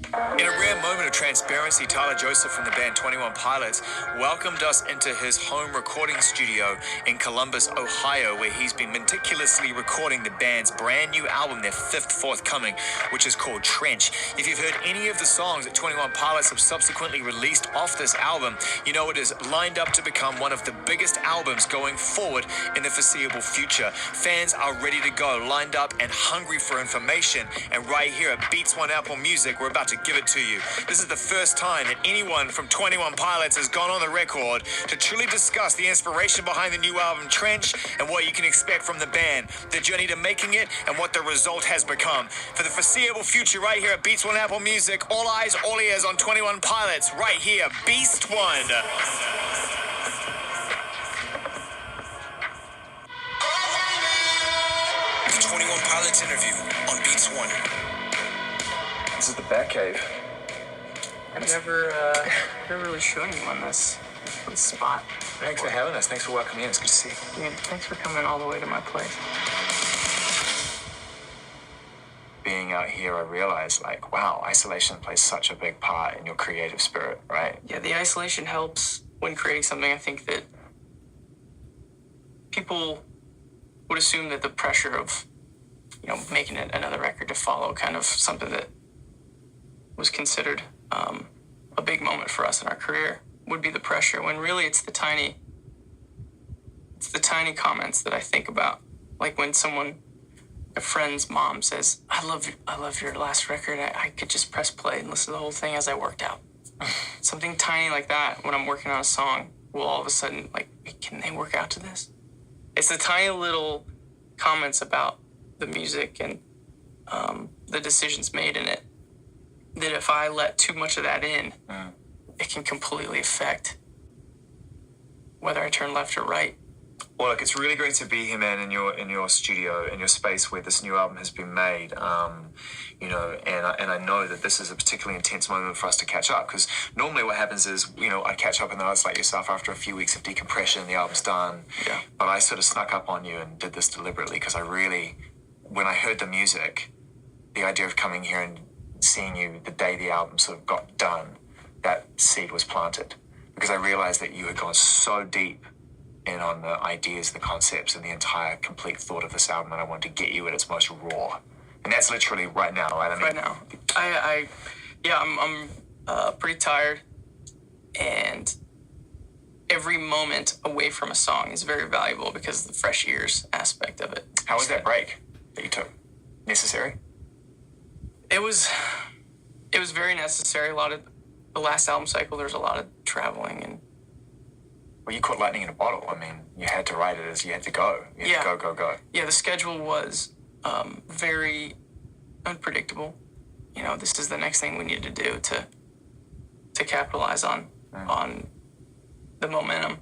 In a rare moment of transparency, Tyler Joseph from the band 21 Pilots welcomed us into his home recording studio in Columbus, Ohio, where he's been meticulously recording the band's brand new album, their fifth forthcoming, which is called Trench. If you've heard any of the songs that 21 Pilots have subsequently released off this album, you know it is lined up to become one of the biggest albums going forward in the foreseeable future. Fans are ready to go, lined up and hungry for information, and right here at Beats One Apple Music, we're about to give it to you. This is the first time that anyone from 21 Pilots has gone on the record to truly discuss the inspiration behind the new album Trench and what you can expect from the band, the journey to making it, and what the result has become. For the foreseeable future, right here at Beats One Apple Music, all eyes, all ears on 21 Pilots, right here, Beast One. The 21 Pilots interview on Beats One. This is the Batcave. I've never really shown you on this spot. Thanks for having us. Thanks for welcoming in. It's good to see you. Yeah, thanks for coming all the way to my place. Being out here, I realized, like, wow, isolation plays such a big part in your creative spirit, right? Yeah, the isolation helps when creating something. I think that people would assume that the pressure of, making it another record to follow, kind of something that was considered a big moment for us in our career, would be the pressure, when really it's the tiny comments that I think about. Like when a friend's mom says, I love your last record. I could just press play and listen to the whole thing as I worked out. Something tiny like that, when I'm working on a song, will all of a sudden, like, can they work out to this? It's the tiny little comments about the music and the decisions made in it, that if I let too much of that in, it can completely affect whether I turn left or right. Well, look, it's really great to be here, man, in your studio, in your space where this new album has been made. And I know that this is a particularly intense moment for us to catch up, because normally what happens is, I catch up and then I was like yourself, after a few weeks of decompression, the album's done. Yeah. But I sort of snuck up on you and did this deliberately, because when I heard the music, the idea of coming here and seeing you the day the album sort of got done, that seed was planted, because I realized that you had gone so deep in on the ideas, the concepts, and the entire complete thought of this album, and I wanted to get you at its most raw. And that's literally right now, right? Right now. I'm pretty tired, and every moment away from a song is very valuable because of the fresh ears aspect of it. How was that break that you took? Necessary? It was very necessary. The last album cycle, there's a lot of traveling, and well, you caught lightning in a bottle. I mean, you had to write it as you had to go. You had to go. Yeah, the schedule was very unpredictable. This is the next thing we need to do to capitalize on the momentum.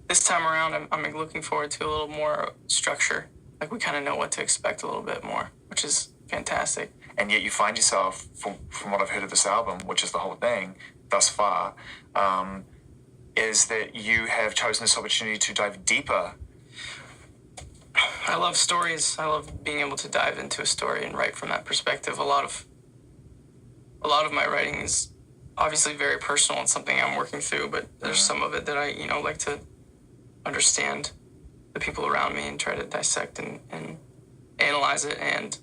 This time around, I'm looking forward to a little more structure. Like, we kind of know what to expect a little bit more, which is fantastic. And yet you find yourself, from what I've heard of this album, which is the whole thing thus far, is that you have chosen this opportunity to dive deeper. I love stories. I love being able to dive into a story and write from that perspective. A lot of my writing is obviously very personal and something I'm working through, but there's some of it that I, like to understand the people around me and try to dissect and analyze it. And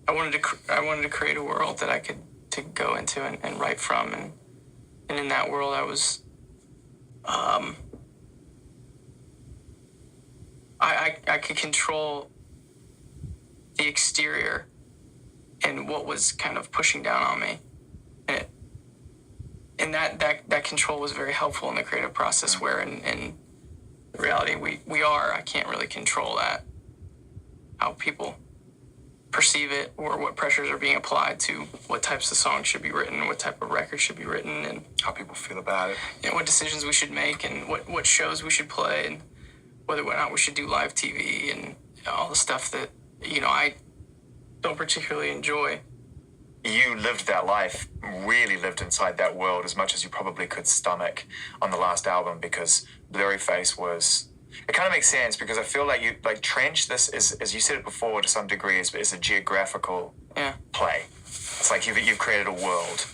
I wanted to create a world that I could to go into and write from, and in that world I was I could control the exterior and what was kind of pushing down on me, and that control was very helpful in the creative process, where in reality I can't really control that, how people perceive it, or what pressures are being applied to what types of songs should be written, what type of record should be written, and how people feel about it. What decisions we should make, and what shows we should play, and whether or not we should do live TV, and all the stuff that, I don't particularly enjoy. You lived that life, really lived inside that world as much as you probably could stomach on the last album, because Blurry Face was... It kind of makes sense, because I feel like Trench, this is, as you said it before to some degree, is a geographical play. It's like you've created a world.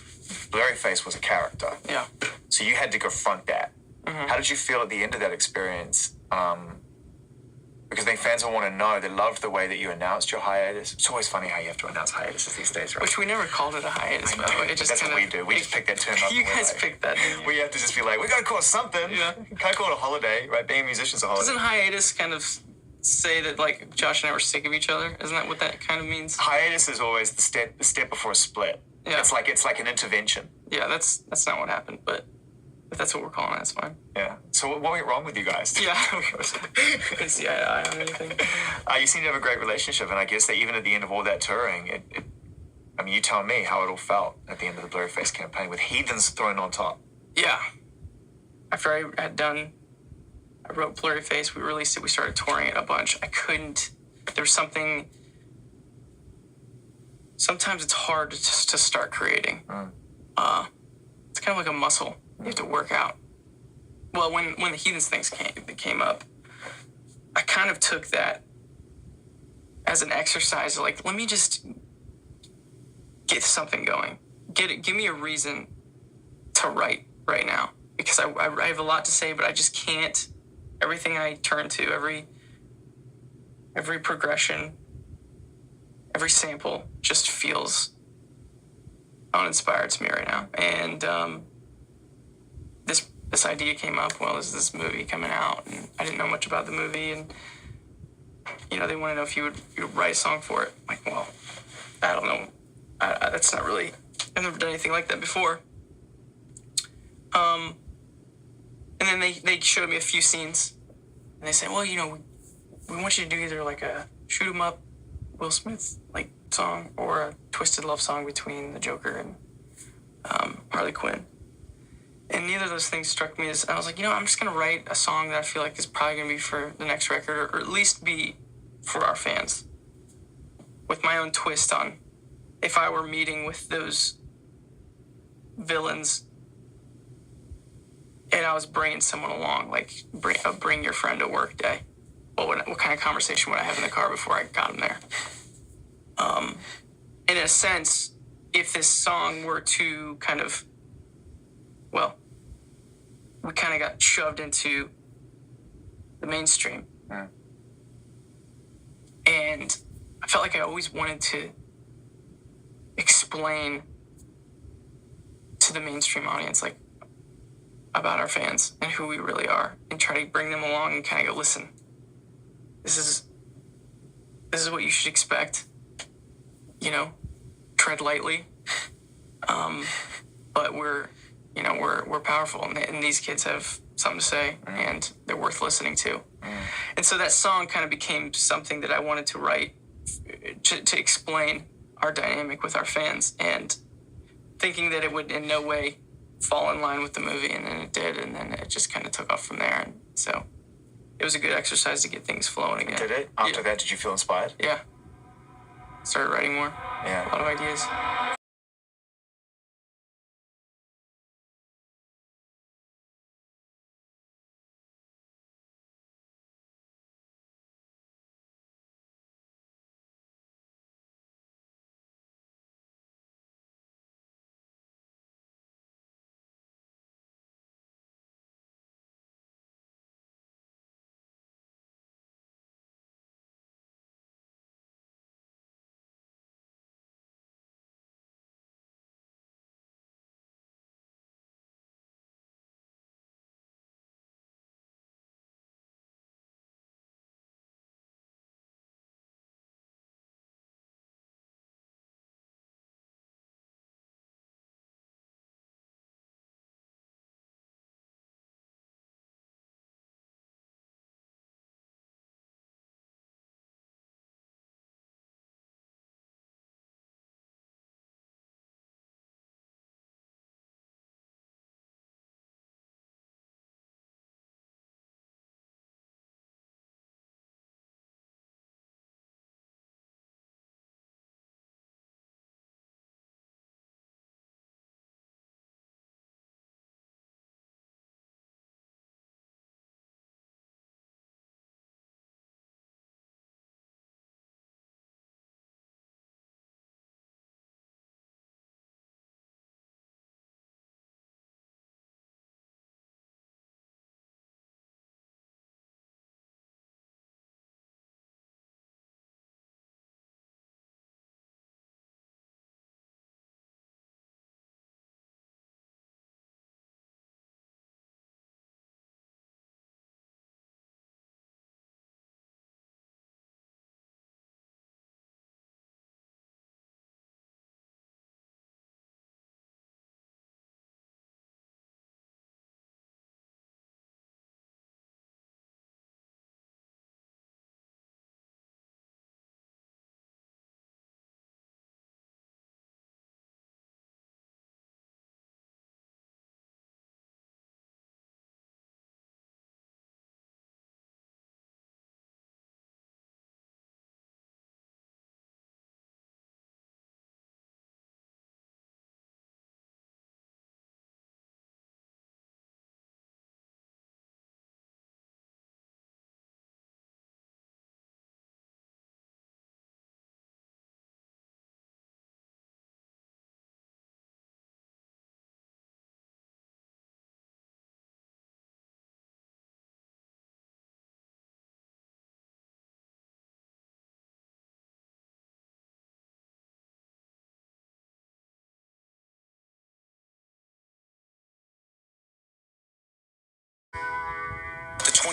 Blurryface was a character. Yeah. So you had to confront that. Mm-hmm. How did you feel at the end of that experience? Because I think fans will want to know. They loved the way that you announced your hiatus. It's always funny how you have to announce hiatuses these days, right? Which we never called it a hiatus, by the way. That's what we do. We just pick that term up. You guys picked that. We have to just be like, we got to call it something. Yeah. Can't call it a holiday, right? Being a musician's a holiday. Doesn't hiatus kind of say that, like, Josh and I were sick of each other? Isn't that what that kind of means? Hiatus is always the step before a split. Yeah. It's like an intervention. Yeah, that's not what happened, but if that's what we're calling it, that's fine. Yeah. So what went wrong with you guys? Yeah. Couldn't see eye to eye on anything. You seem to have a great relationship, and I guess that even at the end of all that touring, I mean, you tell me how it all felt at the end of the Blurryface campaign with Heathens thrown on top. Yeah. After I wrote Blurryface, we released it, we started touring it a bunch. There was something, sometimes it's hard to start creating. It's kind of like a muscle you have to work out. Well, when the Heathens things came up, I kind of took that as an exercise, like, let me just get something going. Give me a reason to write right now. Because I have a lot to say, but I just can't. Everything I turn to, every progression, every sample just feels uninspired to me right now. And this idea came up. Well, there's this movie coming out, and I didn't know much about the movie, and they want to know if you would write a song for it. I'm like, well, I don't know. That's not really. I've never done anything like that before. And then they showed me a few scenes, and they said, well, we want you to do either like a shoot 'em up Will Smith like song or a twisted love song between the Joker and Harley Quinn. And neither of those things struck me as, I was like, I'm just going to write a song that I feel like is probably going to be for the next record, or at least be for our fans, with my own twist on if I were meeting with those villains and I was bringing someone along, like bring your friend to work day. What kind of conversation would I have in the car before I got him there? In a sense, if this song were to kind of, well, we kind of got shoved into the mainstream. And I felt like I always wanted to explain to the mainstream audience, like, about our fans and who we really are, and try to bring them along and kind of go, listen, this is what you should expect. Tread lightly. But we're powerful, and these kids have something to say, and they're worth listening to. And so that song kind of became something that I wanted to write to explain our dynamic with our fans, and thinking that it would in no way fall in line with the movie, and then it did, and then it just kind of took off from there. And so it was a good exercise to get things flowing again. Did it? After that, did you feel inspired? Yeah. Started writing more. Yeah. A lot of ideas.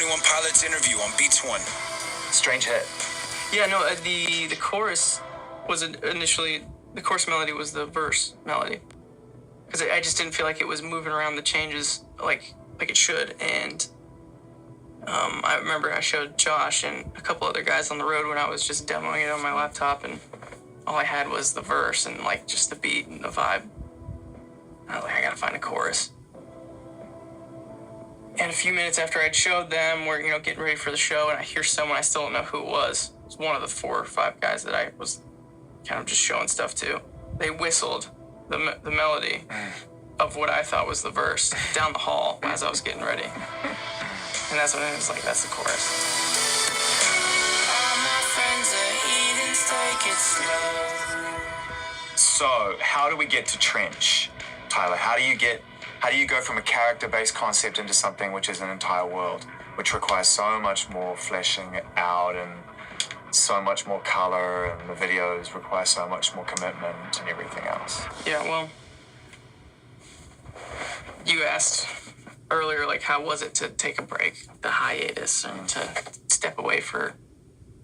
21 Pilots interview on Beats One. Strange hit. Yeah, no, the chorus was initially, the chorus melody was the verse melody. Because I just didn't feel like it was moving around the changes like it should. And I remember I showed Josh and a couple other guys on the road when I was just demoing it on my laptop, and all I had was the verse and like just the beat and the vibe. I was like, I gotta find a chorus. And a few minutes after I'd showed them, we're getting ready for the show, and I hear someone, I still don't know who it was. It was one of the 4 or 5 guys that I was kind of just showing stuff to. They whistled the melody of what I thought was the verse down the hall as I was getting ready. And that's when it was like, that's the chorus. All my friends are heathens, take it slow. So, how do we get to Trench, Tyler? How do you go from a character-based concept into something which is an entire world, which requires so much more fleshing out and so much more color, and the videos require so much more commitment and everything else? Yeah, well, you asked earlier, like, how was it to take a break, the hiatus, and to step away for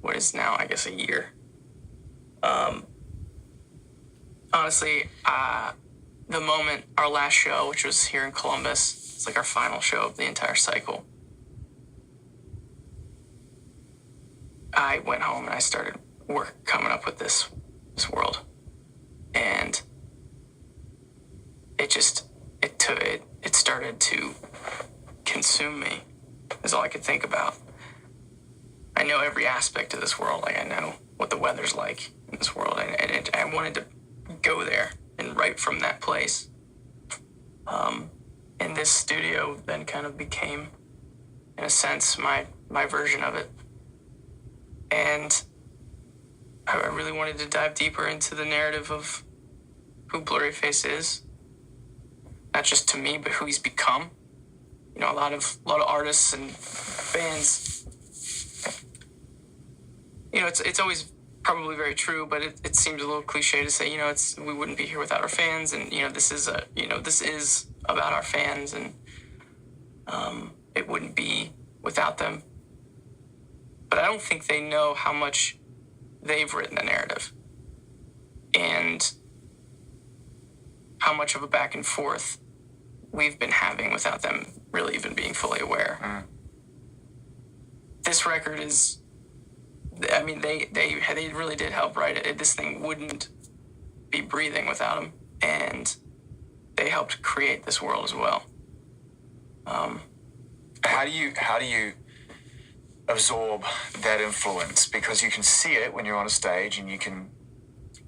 what is now, I guess, a year. Honestly, the moment our last show, which was here in Columbus, it's like our final show of the entire cycle, I went home and I started coming up with this world, and it started to consume me. Is all I could think about. I know every aspect of this world. Like, I know what the weather's like in this world, and I wanted to go there and write from that place. And this studio then kind of became, in a sense, my version of it. And I really wanted to dive deeper into the narrative of who Blurryface is. Not just to me, but who he's become. A lot of artists and bands. It's always probably very true, but it seems a little cliche to say, we wouldn't be here without our fans, and this is about our fans, and it wouldn't be without them. But I don't think they know how much they've written the narrative, and how much of a back and forth we've been having without them really even being fully aware. This record is, I mean, they really did help write it. This thing wouldn't be breathing without them, and they helped create this world as well. How do you absorb that influence? Because you can see it when you're on a stage, and you can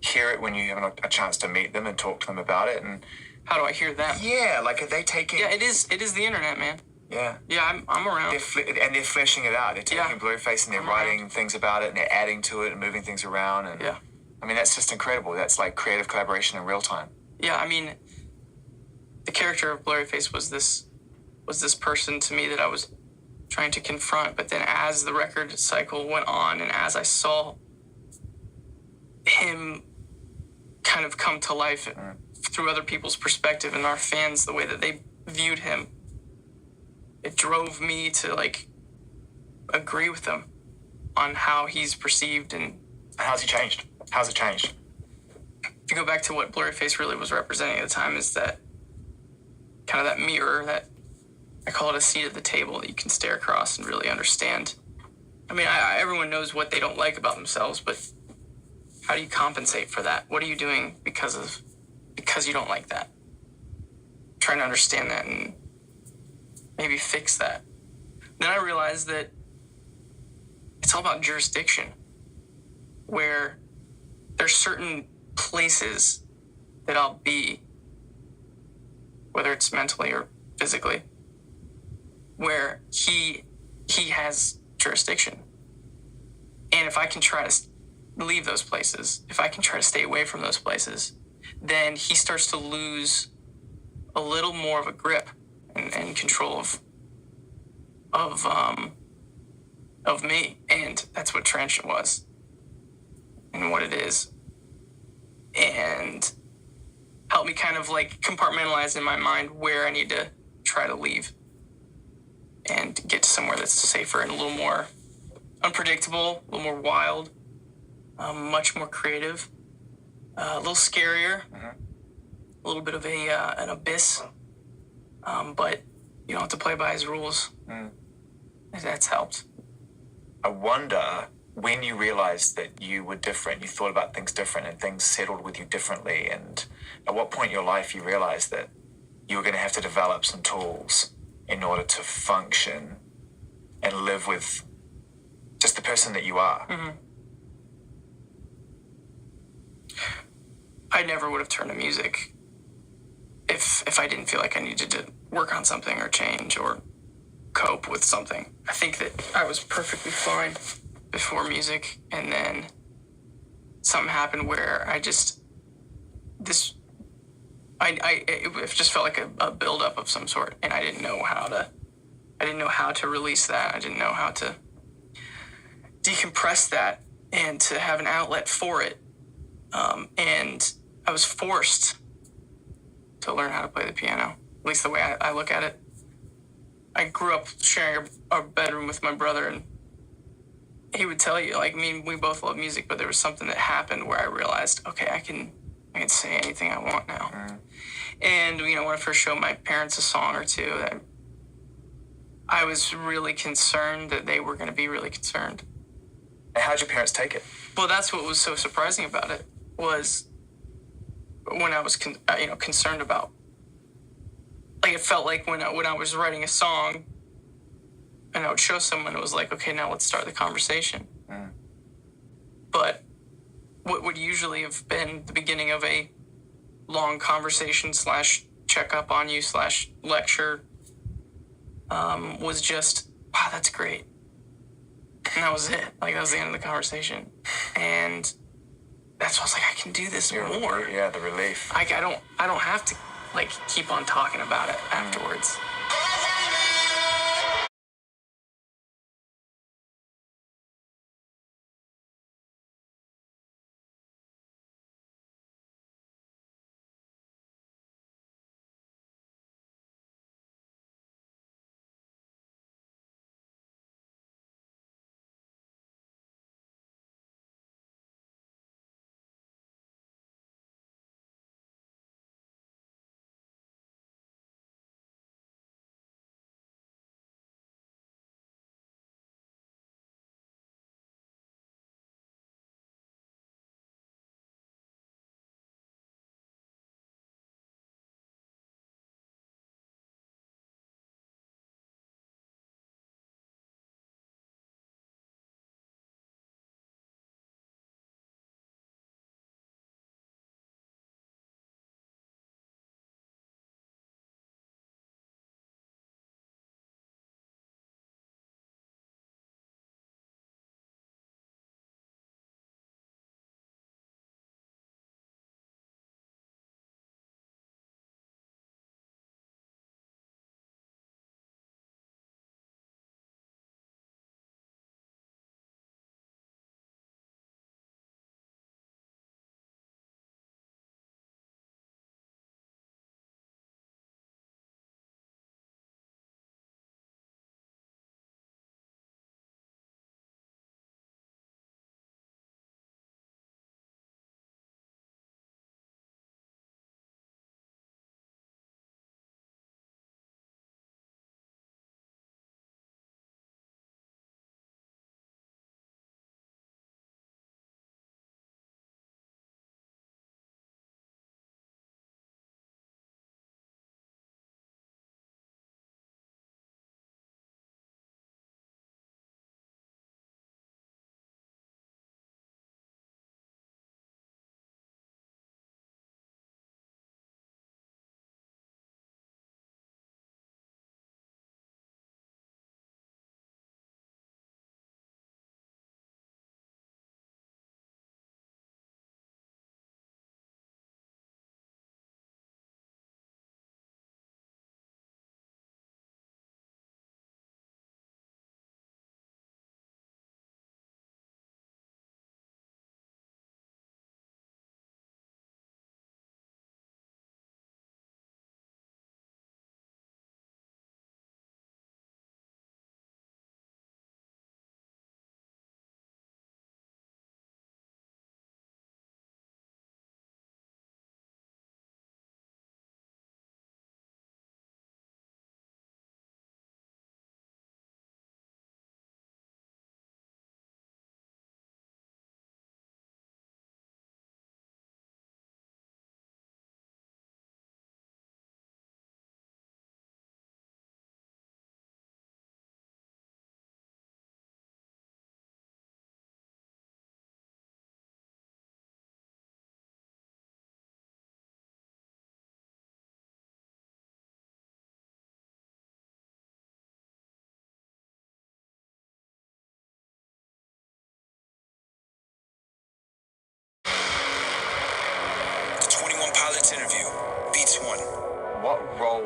hear it when you have a chance to meet them and talk to them about it. And how do I hear them? Yeah, like, are they taking? Yeah, it is the internet, man. Yeah. Yeah, I'm around. They're fleshing it out. They're taking Blurryface and they're writing things about it, and they're adding to it and moving things around. And yeah. I mean, that's just incredible. That's like creative collaboration in real time. Yeah, I mean, the character of Blurryface was this person to me that I was trying to confront. But then as the record cycle went on, and as I saw him kind of come to life through other people's perspective and our fans, the way that they viewed him, it drove me to agree with them on how he's perceived. And how's he changed? How's it changed? If you go back to what Blurryface really was representing at the time, is that kind of that mirror, that I call it a seat at the table that you can stare across and really understand. I mean, everyone knows what they don't like about themselves, but how do you compensate for that? What are you doing because you don't like that? Trying to understand that and maybe fix that. Then I realized that it's all about jurisdiction, where there's certain places that I'll be, whether it's mentally or physically, where he has jurisdiction. And if I can try to leave those places, if I can try to stay away from those places, then he starts to lose a little more of a grip and control of me. And that's what Trench was and what it is. And help me kind of compartmentalize in my mind where I need to try to leave. and get to somewhere that's safer and a little more unpredictable, a little more wild, much more creative, a little scarier, a little bit of an abyss, but you don't have to play by his rules. That's helped. I wonder when you realized that you were different, you thought about things different and things settled with you differently, and at what point in your life you realized that you were going to have to develop some tools in order to function and live with just the person that you are. I never would have turned to music if I didn't feel like I needed to work on something or change or cope with something. I think that I was perfectly fine before music, and then something happened where it just felt like a buildup of some sort, and I didn't know how to release that. I didn't know how to decompress that and to have an outlet for it. And I was forced to learn how to play the piano, at least the way I look at it. I grew up sharing a bedroom with my brother, and he would tell you, like, we both love music, but there was something that happened where I realized, okay, I can say anything I want now. And, when I first showed my parents a song or two, I was really concerned that they were going to be really concerned. And how'd your parents take it? Well, that's what was so surprising about it, was when I was concerned about, like, it felt like when I was writing a song and I would show someone, it was like, okay, now let's start the conversation. But what would usually have been the beginning of a long conversation / check up on you / lecture was just, wow, that's great. And that was it. Like, that was the end of the conversation. And that's why I was like, I can do this more. Yeah, the relief. I don't have to, like, keep on talking about it afterwards.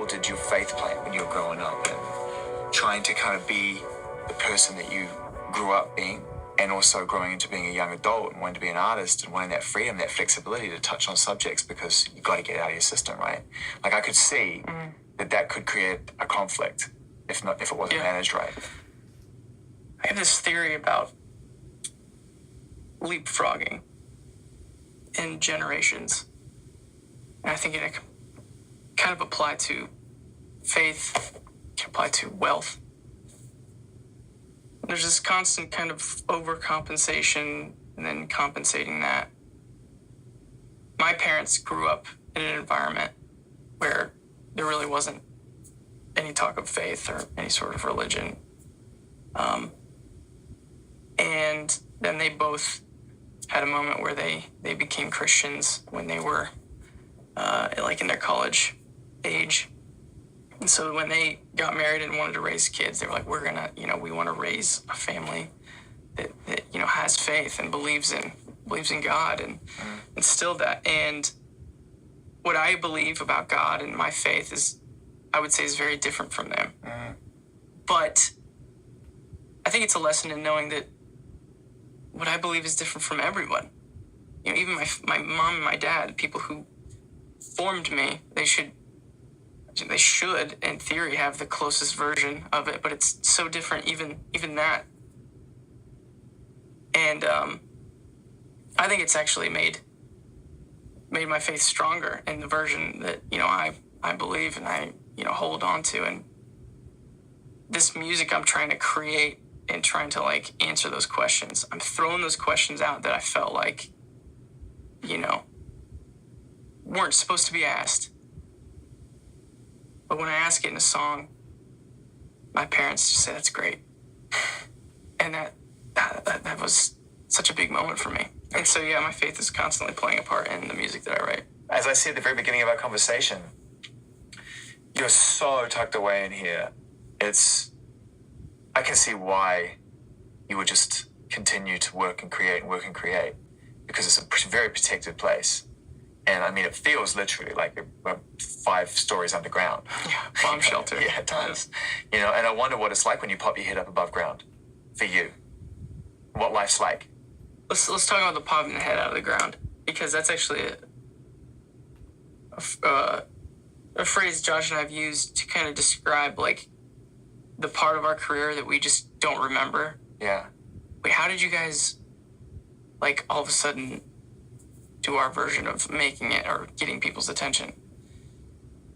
role did your faith play when you were growing up and trying to kind of be the person that you grew up being, and also growing into being a young adult and wanting to be an artist and wanting that freedom, that flexibility to touch on subjects because you got to get it out of your system, right? Like I could see that could create a conflict if it wasn't managed right. I have this theory about leapfrogging in generations. And I think it can kind of apply to faith, can apply to wealth. There's this constant kind of overcompensation and then compensating that. My parents grew up in an environment where there really wasn't any talk of faith or any sort of religion. And then they both had a moment where they became Christians when they were like in their college age. And so when they got married and wanted to raise kids, they were like, we want to raise a family that has faith and believes in God and instilled that. And what I believe about God and my faith I would say is very different from them. But I think it's a lesson in knowing that what I believe is different from everyone. Even my mom and my dad, people who formed me, they should, in theory, have the closest version of it, but it's so different, even that. And I think it's actually made my faith stronger in the version that I believe and I hold on to. And this music I'm trying to create and trying to answer those questions. I'm throwing those questions out that I felt like weren't supposed to be asked. But when I ask it in a song, my parents just say, that's great. And that was such a big moment for me. And so, my faith is constantly playing a part in the music that I write. As I said at the very beginning of our conversation, you're so tucked away in here. I can see why you would just continue to work and create, because it's a very protected place. And I mean, it feels literally like we're 5 stories underground. Yeah, bomb shelter. Yeah, it does. And I wonder what it's like when you pop your head up above ground for you. What life's like. Let's talk about the popping the head out of the ground, because that's actually a phrase Josh and I have used to kind of describe the part of our career that we just don't remember. Yeah. Wait, how did you guys all of a sudden do our version of making it or getting people's attention?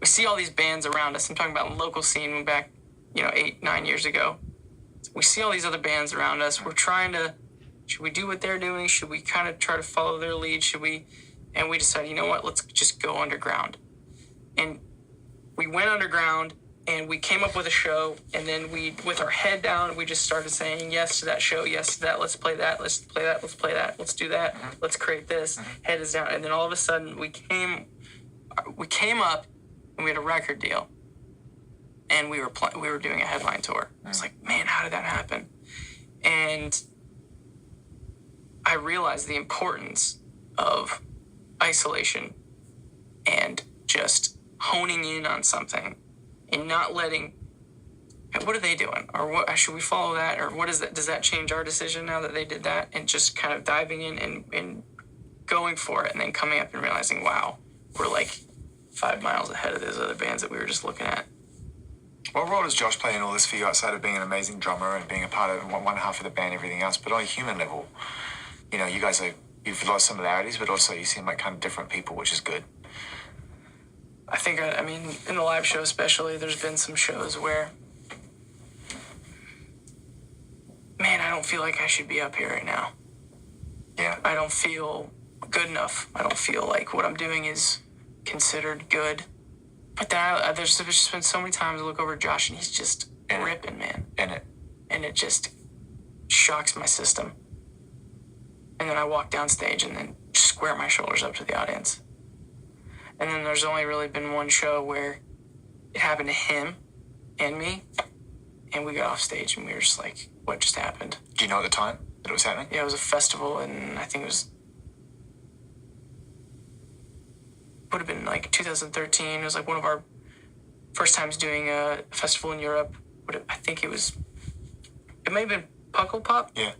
We see all these bands around us. I'm talking about the local scene back, 8-9 years ago. We see all these other bands around us. We're trying to, should we do what they're doing? Should we kind of try to follow their lead? And we decided, you know what, let's just go underground. And we went underground and we came up with a show, and then with our head down, we just started saying yes to that show, yes to that, let's play that, let's play that, let's play that, let's do that, let's create this, head is down. And then all of a sudden we came up and we had a record deal, and we were doing a headline tour. I was like, man, how did that happen? And I realized the importance of isolation and just honing in on something and not letting, what are they doing? Or what should we follow that? Or what is that? Does that change our decision now that they did that? And just kind of diving in and going for it, and then coming up and realizing, wow, we're 5 miles ahead of those other bands that we were just looking at. What role does Josh play in all this for you outside of being an amazing drummer and being a part of one half of the band, everything else? But on a human level, you guys you've a lot of similarities, but also you seem like kind of different people, which is good. I think, in the live show especially, there's been some shows where, man, I don't feel like I should be up here right now. Yeah. I don't feel good enough. I don't feel like what I'm doing is considered good. But then there's just been so many times I look over at Josh and he's just ripping, man. And it just shocks my system. And then I walk down stage and then square my shoulders up to the audience. And then there's only really been one show where it happened to him and me, and we got off stage and we were just like, what just happened? Do you know at the time that it was happening? Yeah, it was a festival, and I think would have been 2013. It was one of our first times doing a festival in Europe. I think it may have been Puckle Pop. Yeah.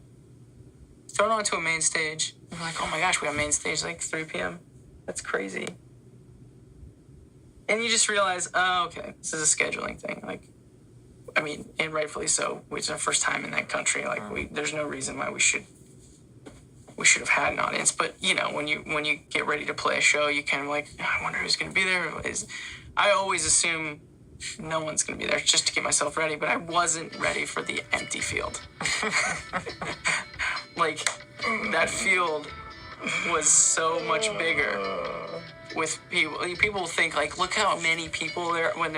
Thrown onto a main stage. I'm like, oh my gosh, we have main stage like 3 p.m. That's crazy. And you just realize, oh, okay, this is a scheduling thing. Like, I mean, and rightfully so. It's our first time in that country. Like, there's no reason why we should have had an audience. But you know, when you get ready to play a show, you kind of like, I wonder who's going to be there. I always assume no one's going to be there just to get myself ready. But I wasn't ready for the empty field. Like, that field was so much bigger with people. People think like, look how many people there when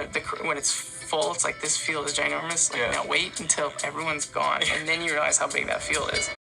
it's full. It's like, this field is ginormous. Like, now wait until everyone's gone, and then you realize how big that field is.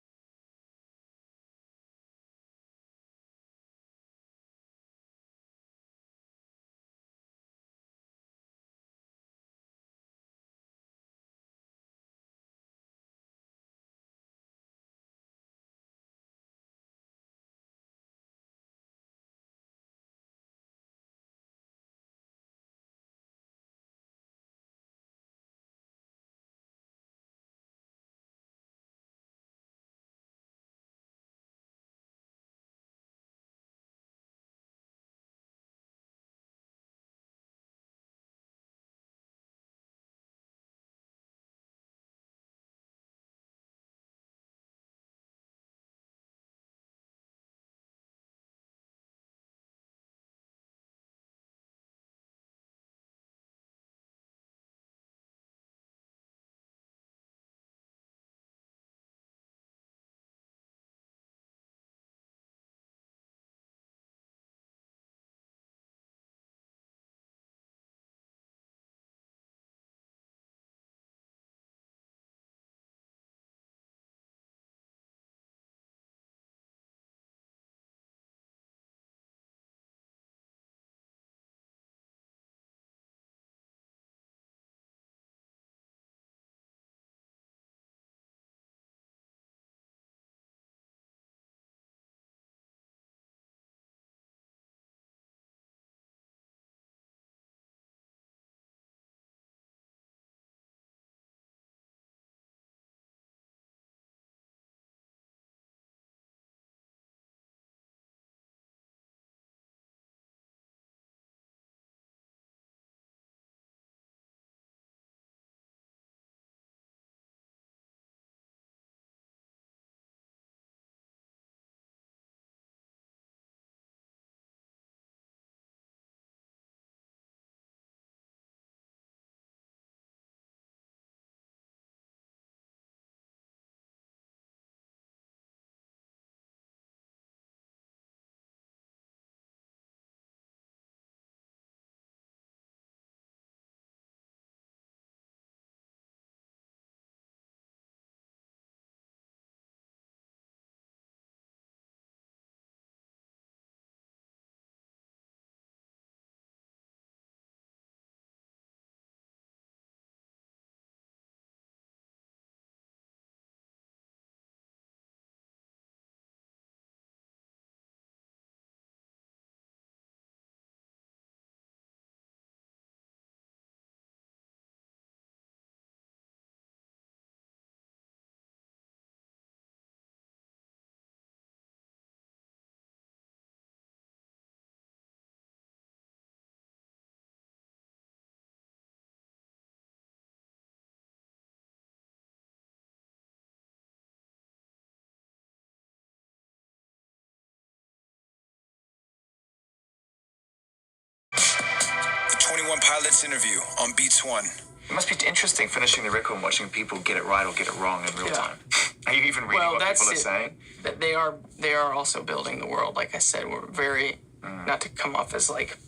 The 21 Pilots interview on Beats One. It must be interesting finishing the record and watching people get it right or get it wrong in real time. Are you even reading what people are saying? That they are also building the world. Like I said, we're very not to come off as like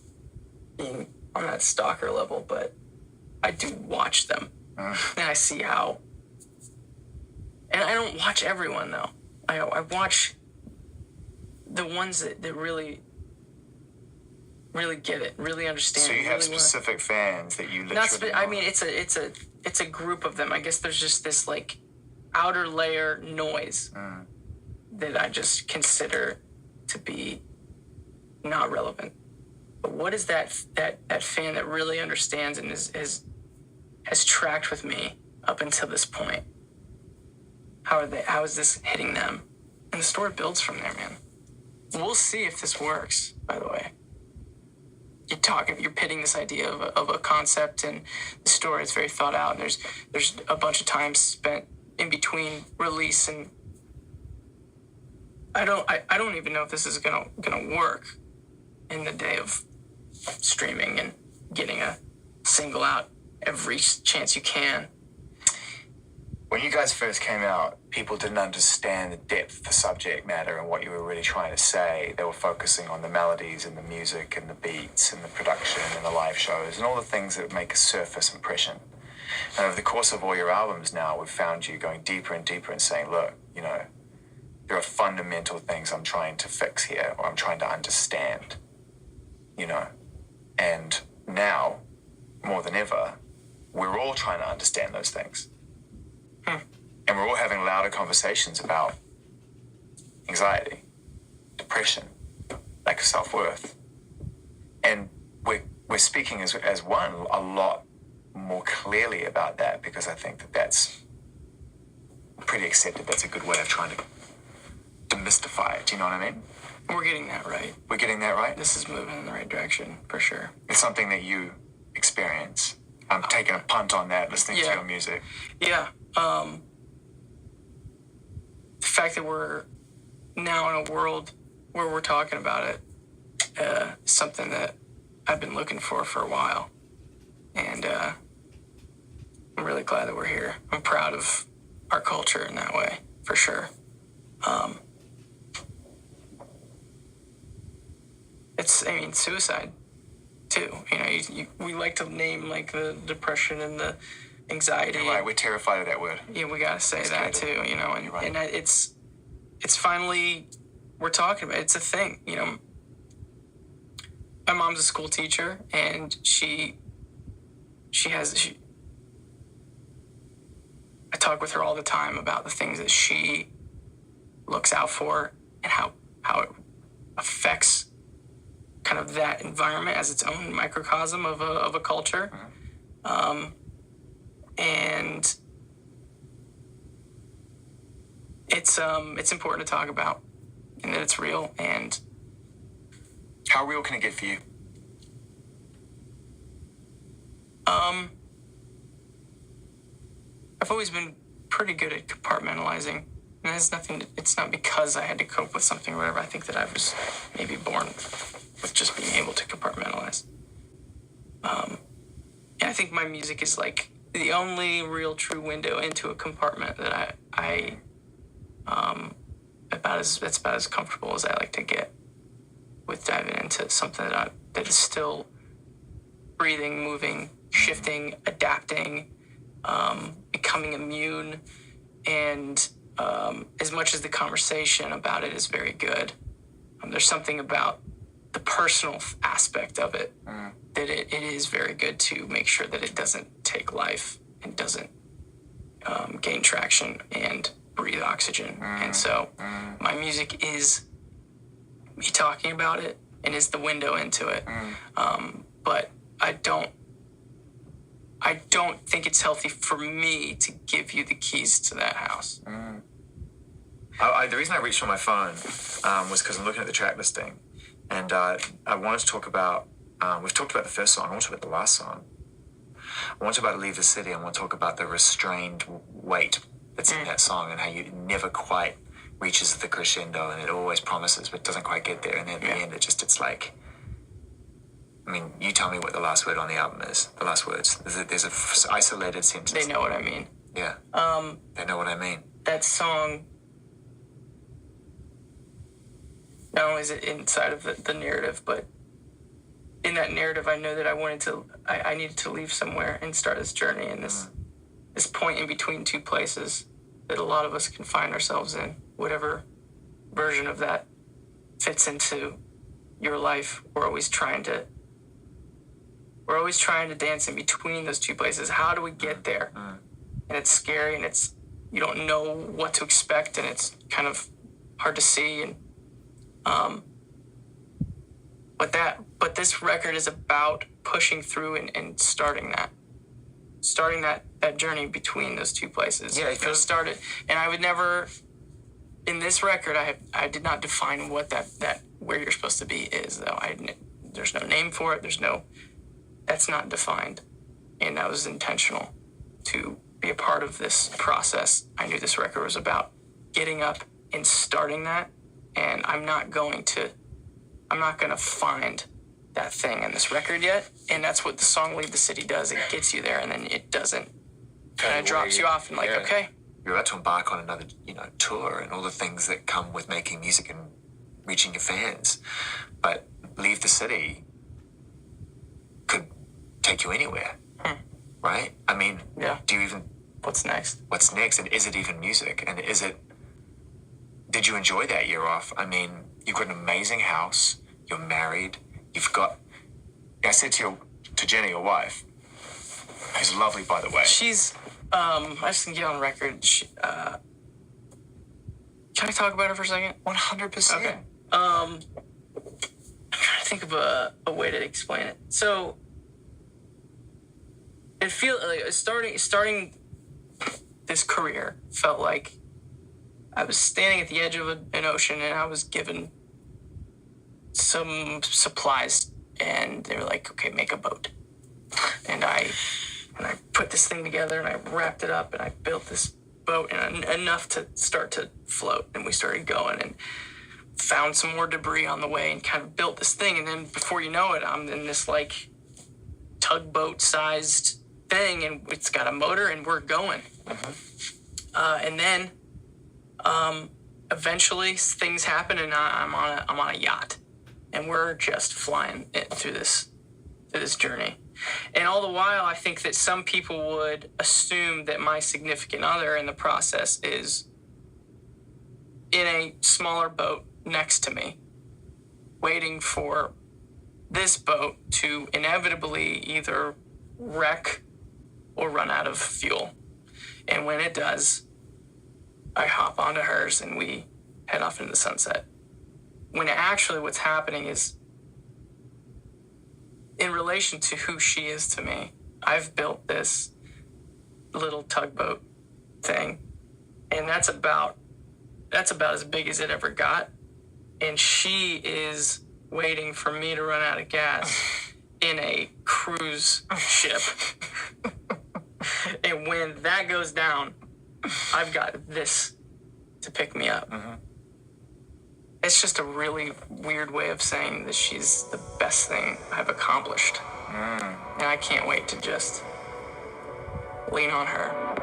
being on that stalker level, but I do watch them and I see how. And I don't watch everyone though. I watch the ones that really get it, really understand. So you have specific fans that you literally. I mean, it's a group of them. I guess there's just this like outer layer noise that I just consider to be not relevant. But what is that fan that really understands and has tracked with me up until this point? How is this hitting them? And the story builds from there, man. We'll see if this works, by the way. You're pitting this idea of a concept, and the story is very thought out, and there's a bunch of time spent in between release, and I don't even know if this is gonna work in the day of streaming and getting a single out every chance you can. When you guys first came out, people didn't understand the depth of the subject matter and what you were really trying to say. They were focusing on the melodies and the music and the beats and the production and the live shows and all the things that make a surface impression. And over the course of all your albums now, we've found you going deeper and deeper and saying, look, you know, there are fundamental things I'm trying to fix here, or I'm trying to understand, you know. And now, more than ever, we're all trying to understand those things. And we're all having louder conversations about anxiety, depression, lack of self-worth. And we're speaking as one a lot more clearly about that, because I think that's pretty accepted. That's a good way of trying to demystify it. Do you know what I mean? We're getting that right. We're getting that right? This is moving in the right direction, for sure. It's something that you experience. I'm taking a punt on that, listening to your music. Yeah. The fact that we're now in a world where we're talking about it is something that I've been looking for a while. And I'm really glad that we're here. I'm proud of our culture in that way, for sure. It's suicide, too. You know, we like to name, like, the depression and the anxiety. You're right, we're terrified of that word. Yeah, we gotta say that too, you know, and, You're right. And it's finally, we're talking about it. It's a thing, you know. My mom's a school teacher, and I talk with her all the time about the things that she looks out for and how it affects kind of that environment as its own microcosm of a culture. And it's important to talk about, and that it's real. And how real can it get for you? I've always been pretty good at compartmentalizing. And it's not because I had to cope with something or whatever. I think that I was maybe born with just being able to compartmentalize. And I think my music is like the only real true window into a compartment that that's about as comfortable as I like to get with diving into something that is still breathing, moving, shifting, adapting, becoming immune, and as much as the conversation about it is very good, there's something about the personal aspect of it that it is very good to make sure that it doesn't take life and doesn't gain traction and breathe oxygen. And so my music is me talking about it and is the window into it. But I don't think it's healthy for me to give you the keys to that house. The reason I reached for my phone was because I'm looking at the track listing, and I wanted to talk about, we've talked about the first song, I want to talk about the last song. I want to talk about Leave the City. I want to talk about the restrained weight that's in that song, and how you never quite reaches the crescendo, and it always promises but doesn't quite get there, and then at the end it's like, I mean, you tell me what the last word on the album is. The last words. There's a isolated sentence. They know what I mean. Yeah. They know what I mean. That song, not only is it inside of the narrative, but in that narrative, I know that I needed to leave somewhere and start this journey in this point in between two places that a lot of us can find ourselves in, whatever version of that fits into your life. We're always trying to dance in between those two places. How do we get there? And it's scary, and you don't know what to expect, and it's kind of hard to see. And But this record is about pushing through and starting that journey between those two places. Yeah, it it feels- started, and I would never. In this record, I did not define what that where you're supposed to be is though. There's no name for it. That's not defined, and that was intentional to be a part of this process. I knew this record was about getting up and starting that, and I'm not going to find that thing in this record yet. And that's what the song Leave the City does. It gets you there, and then it doesn't. Kind of drops you off and like, okay. You're about to embark on another, tour and all the things that come with making music and reaching your fans. But Leave the City could take you anywhere, right? I mean, Yeah. do you even... What's next? What's next? And is it even music? And did you enjoy that year off? I mean, you've got an amazing house. You're married. You've got... I said to Jenna, your wife, who's lovely, by the way. She's, I just can get on record. Can I talk about her for a second? 100%. Okay. I'm trying to think of a way to explain it. So, it feels like starting this career felt like I was standing at the edge of an ocean and I was given some supplies and they were like, okay, make a boat. And I put this thing together and I wrapped it up and I built this boat and enough to start to float. And we started going and found some more debris on the way and kind of built this thing. And then before you know it, I'm in this like tugboat sized thing and it's got a motor and we're going. And then eventually things happen and I'm on a yacht and we're just flying through this journey. And all the while, I think that some people would assume that my significant other in the process is in a smaller boat next to me, waiting for this boat to inevitably either wreck or run out of fuel. And when it does, I hop onto hers and we head off into the sunset. When actually what's happening is, in relation to who she is to me, I've built this little tugboat thing, and that's about as big as it ever got. And she is waiting for me to run out of gas in a cruise ship. And when that goes down, I've got this to pick me up. It's just a really weird way of saying that she's the best thing I've accomplished. And I can't wait to just lean on her.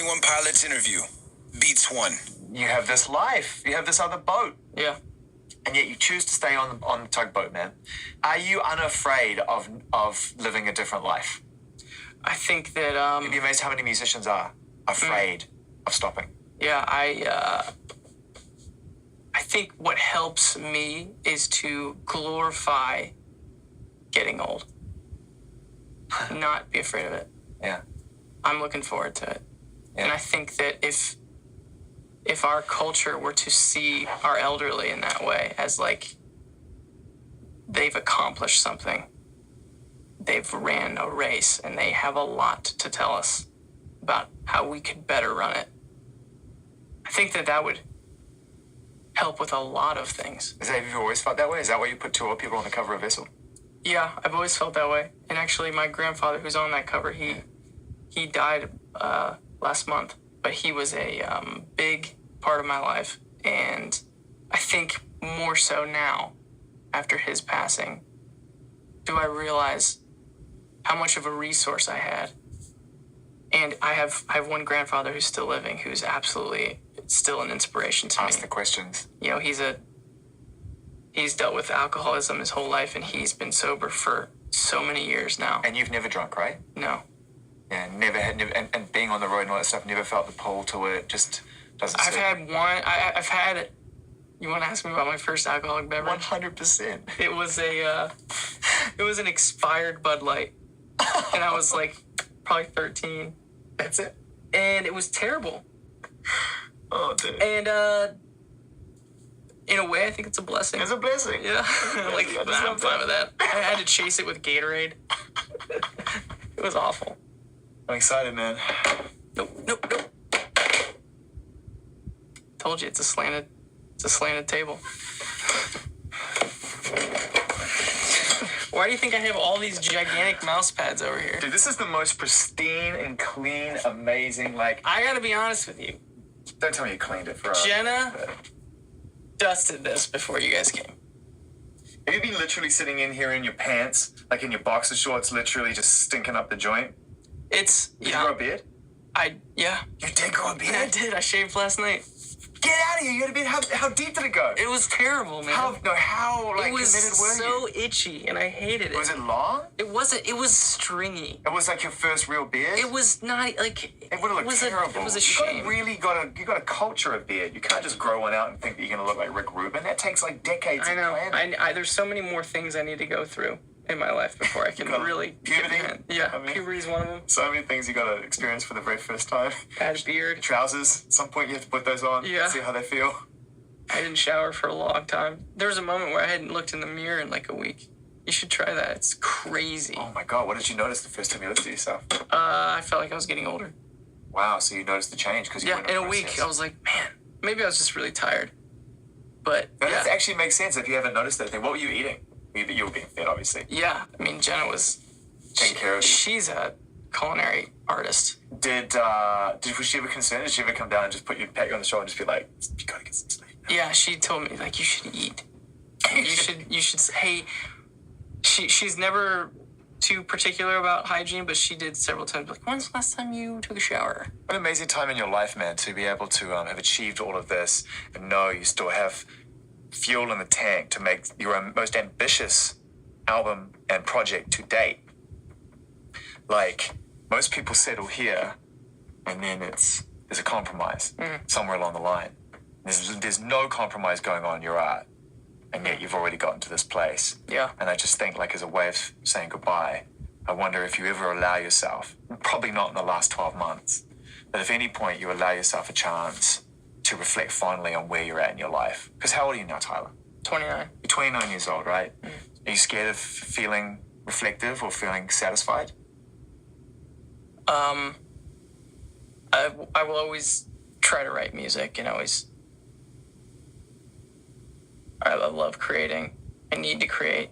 21 Pilots interview. Beats 1. You have this life. You have this other boat. Yeah. And yet you choose to stay on the tugboat, man. Are you unafraid of living a different life? I think that You'd be amazed how many musicians are afraid of stopping. yeah, I think what helps me is to glorify getting old. Not be afraid of it. Yeah. I'm looking forward to it. Yeah. And I think that if our culture were to see our elderly in that way as like they've accomplished something, they've ran a race and they have a lot to tell us about how we could better run it. I think that would help with a lot of things. Have you always felt that way? Is that why you put 2 old people on the cover of Vessel? Yeah, I've always felt that way. And actually, my grandfather, who's on that cover, he died last month, but he was a big part of my life. And I think more so now, after his passing, do I realize how much of a resource I had. And I have one grandfather who's still living, who's absolutely still an inspiration to me. Ask the questions. You know, he's dealt with alcoholism his whole life, and he's been sober for so many years now. And you've never drunk, right? No. Yeah, and being on the road and all that stuff, never felt the pull to it, just doesn't I've had, you want to ask me about my first alcoholic beverage? 100%. It was an expired Bud Light. And I was like, probably 13. That's it? And it was terrible. Oh, dude. And, in a way, I think it's a blessing. It's a blessing. Yeah. I'm fine with that. I had to chase it with Gatorade. It was awful. I'm excited, man. Nope. Told you it's a slanted table. Why do you think I have all these gigantic mouse pads over here? Dude, this is the most pristine and clean, amazing, like... I gotta be honest with you. Don't tell me you cleaned it for us. Jenna dusted this before you guys came. Have you been literally sitting in here in your pants, like in your boxer shorts, literally just stinking up the joint? It's... Did you grow a beard? Yeah. You did grow a beard? I did. I shaved last night. Get out of here. You had a beard. How deep did it go? It was terrible, man. How it was committed were so you? itchy, and I hated it. Was it long? It wasn't. It was stringy. It was like your first real beard? It was not like... It would have looked terrible. It was a shame. You gotta culture a beard. You can't just grow one out and think that you're gonna look like Rick Rubin. That takes like decades I know. of planning. There's so many more things I need to go through in my life before I can really... Puberty? Puberty's one of them. So many things you gotta experience for the very first time. Add a beard. Trousers. At some point you have to put those on. Yeah. See how they feel. I didn't shower for a long time. There was a moment where I hadn't looked in the mirror in like a week. You should try that. It's crazy. Oh my God, what did you notice the first time you looked at yourself? I felt like I was getting older. Wow, so you noticed the change because you went in a week, I was like, man, maybe I was just really tired. But that actually makes sense if you haven't noticed that thing. What were you eating? You were being fed, obviously. Yeah, I mean, Jenna was taking care of you. She's a culinary artist. Was she ever concerned? Did she ever come down and just pat you on the shoulder and just be like, you gotta get some sleep? Yeah, she told me, like, you should eat. you should hey, she's never too particular about hygiene, but she did several times, like, when's the last time you took a shower? What an amazing time in your life, man, to be able to have achieved all of this and know you still have fuel in the tank to make your most ambitious album and project to date. Like, most people settle here and then there's a compromise somewhere along the line. There's no compromise going on in your art, and yet you've already gotten to this place. Yeah. And I just think, like, as a way of saying goodbye, I wonder if you ever allow yourself, probably not in the last 12 months, but if at any point you allow yourself a chance to reflect fondly on where you're at in your life. Because how old are you now, Tyler? 29. You're 29 years old, right? Are you scared of feeling reflective or feeling satisfied? I will always try to write music and I love creating. I need to create.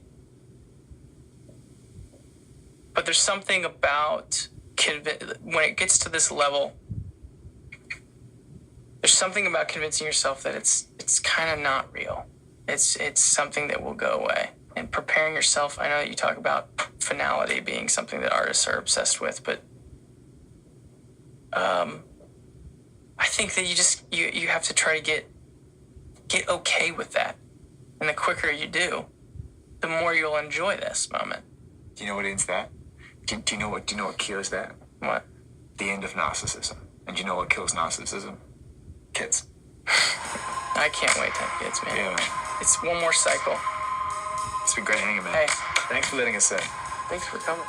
But there's something about when it gets to this level, there's something about convincing yourself that it's kind of not real. It's something that will go away. And preparing yourself, I know that you talk about finality being something that artists are obsessed with, but I think that you have to try to get okay with that. And the quicker you do, the more you'll enjoy this moment. Do you know what ends that? Do you know what cures that? What? The end of narcissism. And do you know what kills narcissism? Kids. I can't wait to have kids, man. Yeah, man. It's one more cycle. It's been great hanging, man. Hey, Thanks for letting us in. thanks for coming.